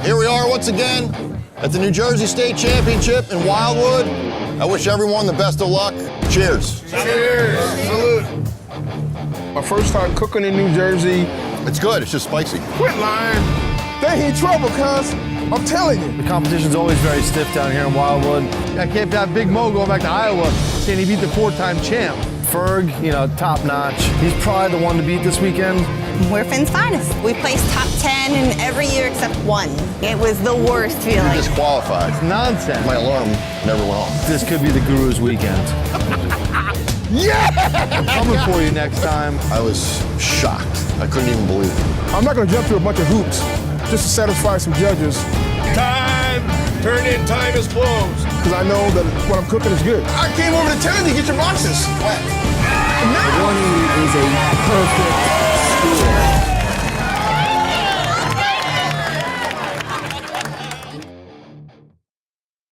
Here we are once again at the New Jersey State Championship in Wildwood. I wish everyone the best of luck. Cheers. Cheers. Salute. My first time cooking in New Jersey. It's good, it's just spicy. Quit lying. They in trouble, cuz. I'm telling you. The competition's always very stiff down here in Wildwood. I can't have Big Mo going back to Iowa saying he beat the 4-time champ. Ferg, you know, top notch. He's probably the one to beat this weekend. We're Finn's finest. We placed top 10 in every year except one. It was the worst feeling. You're disqualified. It's nonsense. My alarm never went off. This could be the Guru's weekend. Yeah! Coming for you next time. I was shocked. I couldn't even believe it. I'm not gonna jump through a bunch of hoops just to satisfy some judges. Time! Turn in time is closed. Because I know that what I'm cooking is good. I came over to tell you to get your boxes. The warning is a perfect